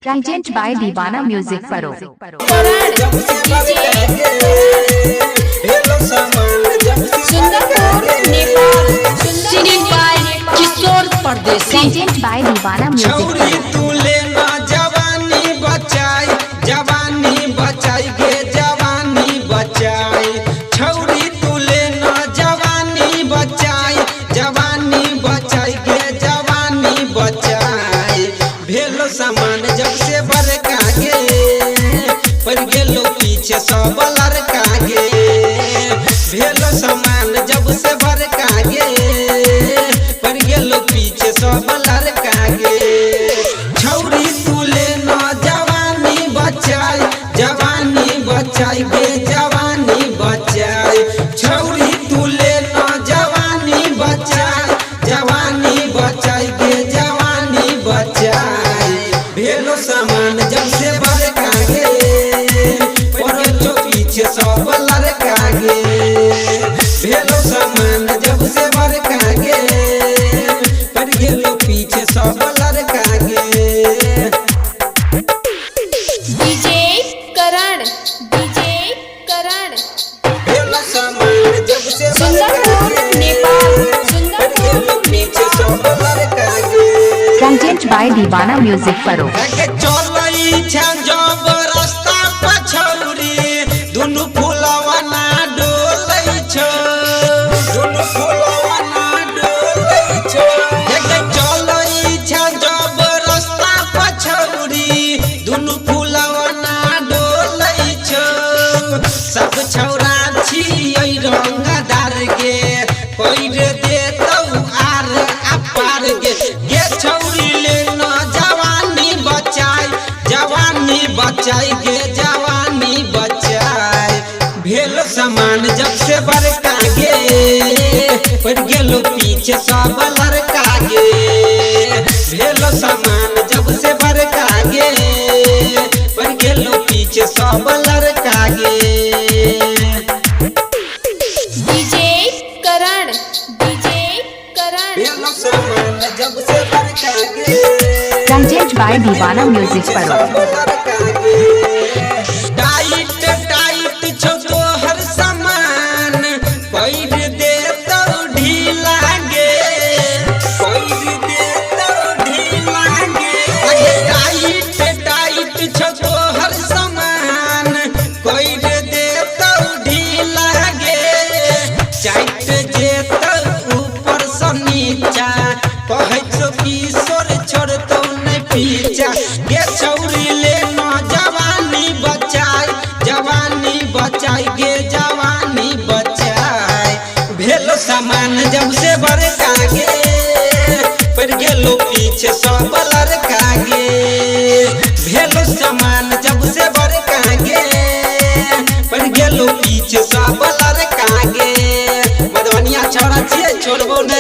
Present by दीवाना music परो। किशोर परदेसी प्रेजेंट बाय दीवाना म्यूजिक परो। तू लेना जवानी बचाई, जवानी बचाई गे जवानी बचाई। छौरी तू लेना जवानी बचाई, जवानी बचाई गे जवानी बचाई। भेलो सामान जब से बड़का गे, पर गेलो पीछे सब लड़का गे। भेलो सामान जब से बड़का गे, पर गेलो पीछे सब लड़का गे। छौरी तू लेना जवानी बचाई, जवानी बचाई गे जवानी बचाई। छौरी तू लेना जवानी बचाई, जवानी बचाई गे जवानी बचाई। भेलो सामान जब से बड़का गे, पर जो पीछे सब लड़का गे। भेलो सामान जब से बड़का गे, पर गेलो पीछे सब लड़का गे। डीजे करण, डीजे करण भेलो सामान जब से सुंदरपुर नेपाल, सुंदरपुर पीछे सब लड़का गे। प्रेजेंट बाय दीवाना म्यूजिक परो। चलई जब रास्ता पछौरी, दुनु फुलवा ना डोलै छो, दुनु फुलवा ना डोलै छो। चलई जब रास्ता पछौरी, दुनु फुलवा ना डोलै छो। सब छौरा छियै रंगदार गे, पैर देतौ आर अपार गे। गे छौरी लेना जवानी बचाई, जवानी बचाई गे जवानी बचाई। भेलो सामान जब से बड़का गे, पर गेलो पीछे सब लड़का गे। भेलो सामान जब से बड़का गे, पर गेलो पीछे सब लड़का गे। डीजे करण, डीजे करण भेलो सामान जब से बड़का गे, प्रेजेंट बाय दीवाना म्यूजिक परो। टाइट टाइट छो तोहर सामान, पैर देतौ ढीला गे, पैर देतौ ढीला गे। टाइट टाइट छो तोहर सामान, पैर देतौ ढीला गे। चाट जेतौ ऊपर से नीचा, कहै छो किशोर छोड़तौ नहीं पीछा। गे छौरी लेना जवानी बचाई, जवानी बचाई गे जवानी बचाई। भेलो सामान जब से बड़का गे, पर गेलो पीछे सब लड़का गे। भेलो सामान जब से बड़का गे, पर गेलो पीछे सब लड़का गे। मधुबनिया छौरा छियै छोड़बो नहीं।